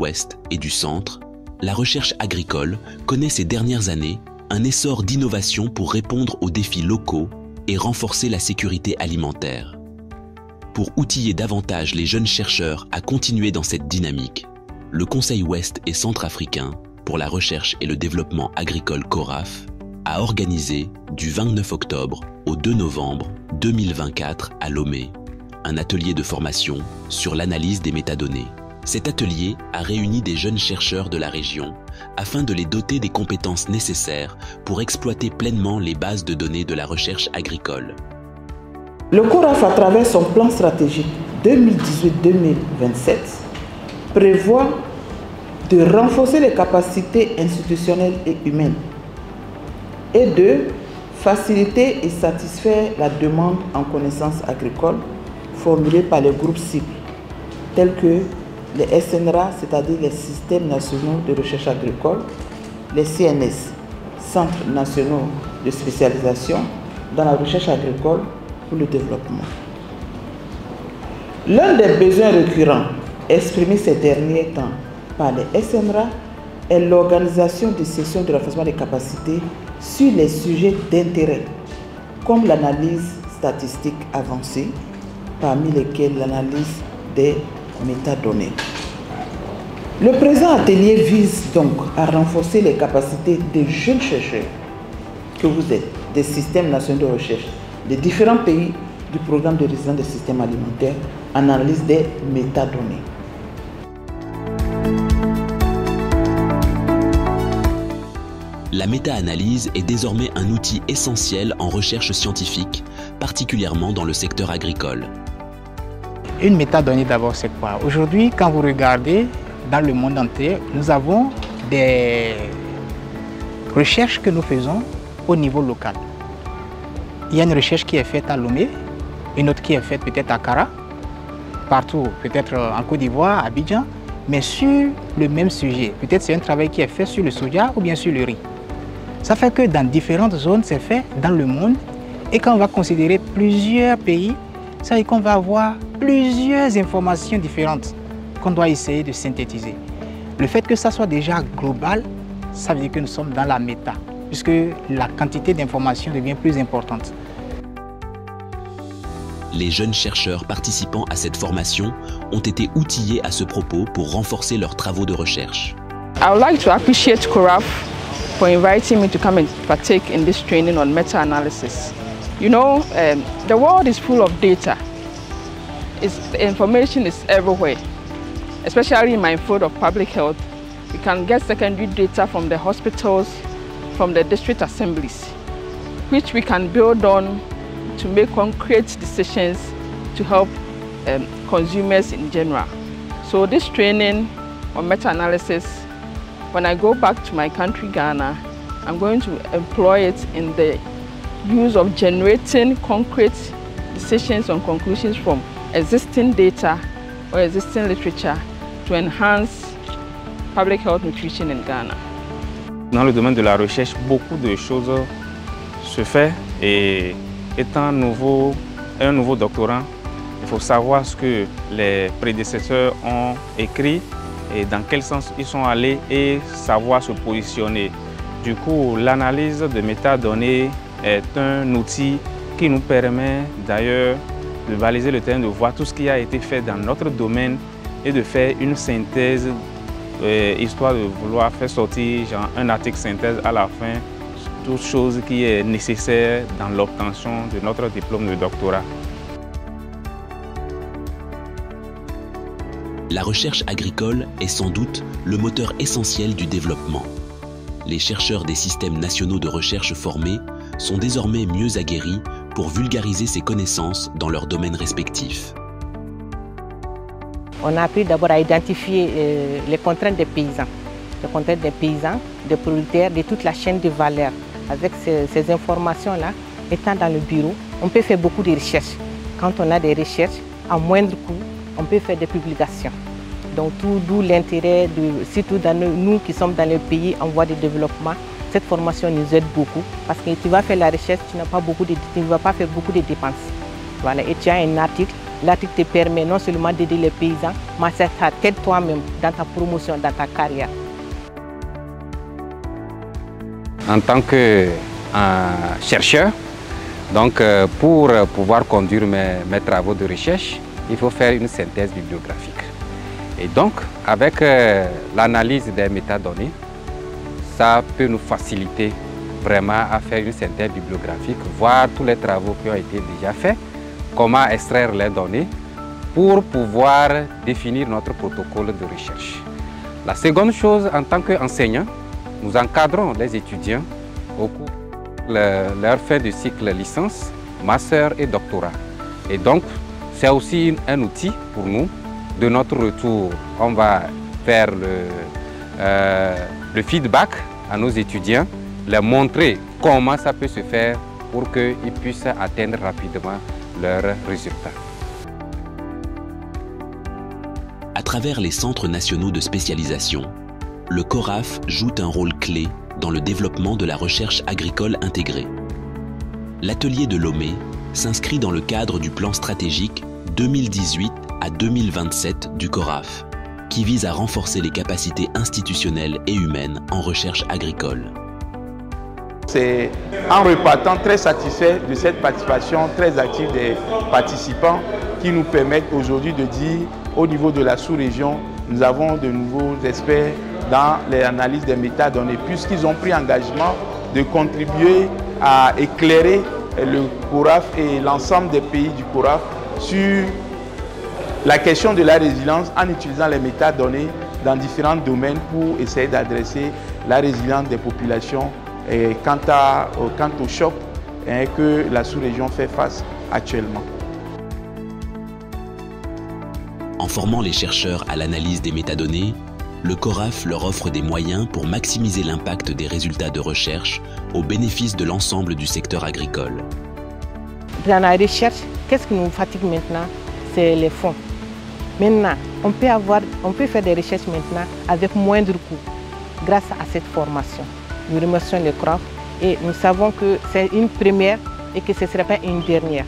ouest et du centre, la recherche agricole connaît ces dernières années un essor d'innovation pour répondre aux défis locaux et renforcer la sécurité alimentaire. Pour outiller davantage les jeunes chercheurs à continuer dans cette dynamique, le Conseil ouest et centrafricain pour la recherche et le développement agricole CORAF a organisé du 29 octobre au 2 novembre 2024 à Lomé un atelier de formation sur l'analyse des métadonnées. Cet atelier a réuni des jeunes chercheurs de la région afin de les doter des compétences nécessaires pour exploiter pleinement les bases de données de la recherche agricole. Le CORAF, à travers son plan stratégique 2018-2027, prévoit de renforcer les capacités institutionnelles et humaines et de faciliter et satisfaire la demande en connaissances agricoles formulée par les groupes cibles, tels que les SNRA, c'est-à-dire les systèmes nationaux de recherche agricole, les CNS, Centres nationaux de spécialisation dans la recherche agricole pour le développement. L'un des besoins récurrents exprimés ces derniers temps par les SNRA est l'organisation de sessions de renforcement des capacités sur les sujets d'intérêt, comme l'analyse statistique avancée, parmi lesquels l'analyse des métadonnées. Le présent atelier vise donc à renforcer les capacités des jeunes chercheurs que vous êtes, des systèmes nationaux de recherche, des différents pays du programme de résilience des systèmes alimentaires en analyse des métadonnées. La méta-analyse est désormais un outil essentiel en recherche scientifique, particulièrement dans le secteur agricole. Une métadonnée d'abord, c'est quoi? Aujourd'hui, quand vous regardez dans le monde entier, nous avons des recherches que nous faisons au niveau local. Il y a une recherche qui est faite à Lomé, une autre qui est faite peut-être à Kara, partout, peut-être en Côte d'Ivoire, à Abidjan, mais sur le même sujet. Peut-être c'est un travail qui est fait sur le soja ou bien sur le riz. Ça fait que dans différentes zones, c'est fait dans le monde. Et quand on va considérer plusieurs pays, ça veut dire qu'on va avoir plusieurs informations différentes qu'on doit essayer de synthétiser. Le fait que ça soit déjà global, ça veut dire que nous sommes dans la méta, puisque la quantité d'informations devient plus importante. Les jeunes chercheurs participant à cette formation ont été outillés à ce propos pour renforcer leurs travaux de recherche. I would like to appreciate CORAF for inviting me to come and partake in this training on meta-analysis. You know, the world is full of data. The information is everywhere, especially in my field of public health. We can get secondary data from the hospitals, from the district assemblies, which we can build on to make concrete decisions to help consumers in general. So this training on meta-analysis, when I go back to my country, Ghana, I'm going to employ it in the use of generating concrete decisions and conclusions from existing data or existing literature to enhance public health nutrition in Ghana. Dans le domaine de la recherche, beaucoup de choses se font et étant un nouveau doctorant, il faut savoir ce que les prédécesseurs ont écrit et dans quel sens ils sont allés et savoir se positionner. Du coup, l'analyse de métadonnées est un outil qui nous permet d'ailleurs de baliser le terrain, de voir tout ce qui a été fait dans notre domaine et de faire une synthèse, histoire de vouloir faire sortir genre, un article synthèse à la fin, toute chose qui est nécessaire dans l'obtention de notre diplôme de doctorat. La recherche agricole est sans doute le moteur essentiel du développement. Les chercheurs des systèmes nationaux de recherche formés sont désormais mieux aguerris pour vulgariser ces connaissances dans leurs domaines respectifs. On a appris d'abord à identifier les contraintes des paysans, des producteurs, de toute la chaîne de valeur. Avec ces informations-là, étant dans le bureau, on peut faire beaucoup de recherches. Quand on a des recherches, à moindre coût, on peut faire des publications. Donc d'où l'intérêt, surtout dans nous qui sommes dans les pays en voie de développement, cette formation nous aide beaucoup parce que tu vas faire la recherche, tu ne vas pas faire beaucoup de dépenses. Voilà, et tu as un article, L'article te permet non seulement d'aider les paysans, mais ça t'aide toi-même dans ta promotion, dans ta carrière. En tant que chercheur, donc, pour pouvoir conduire mes travaux de recherche, il faut faire une synthèse bibliographique. Et donc, avec l'analyse des métadonnées, ça peut nous faciliter vraiment à faire une synthèse bibliographique, voir tous les travaux qui ont été déjà faits, comment extraire les données pour pouvoir définir notre protocole de recherche. La seconde chose, en tant qu'enseignant, nous encadrons les étudiants au cours de leur fin de cycle licence, master et doctorat. Et donc, c'est aussi un outil pour nous. De notre retour, on va faire le feedback à nos étudiants, leur montrer comment ça peut se faire pour qu'ils puissent atteindre rapidement leurs résultats. À travers les centres nationaux de spécialisation, le CORAF joue un rôle clé dans le développement de la recherche agricole intégrée. L'atelier de Lomé s'inscrit dans le cadre du plan stratégique 2018 à 2027 du CORAF, qui vise à renforcer les capacités institutionnelles et humaines en recherche agricole. C'est en repartant très satisfait de cette participation très active des participants qui nous permettent aujourd'hui de dire au niveau de la sous-région, nous avons de nouveaux experts dans l'analyse des métadonnées puisqu'ils ont pris engagement de contribuer à éclairer le CORAF et l'ensemble des pays du CORAF sur la question de la résilience en utilisant les métadonnées dans différents domaines pour essayer d'adresser la résilience des populations quant au choc que la sous-région fait face actuellement. En formant les chercheurs à l'analyse des métadonnées, le CORAF leur offre des moyens pour maximiser l'impact des résultats de recherche au bénéfice de l'ensemble du secteur agricole. Dans la recherche, qu'est-ce qui nous fatigue maintenant? C'est les fonds. Maintenant, on peut faire des recherches maintenant avec moindre coût grâce à cette formation. Nous remercions le CORAF et nous savons que c'est une première et que ce ne sera pas une dernière.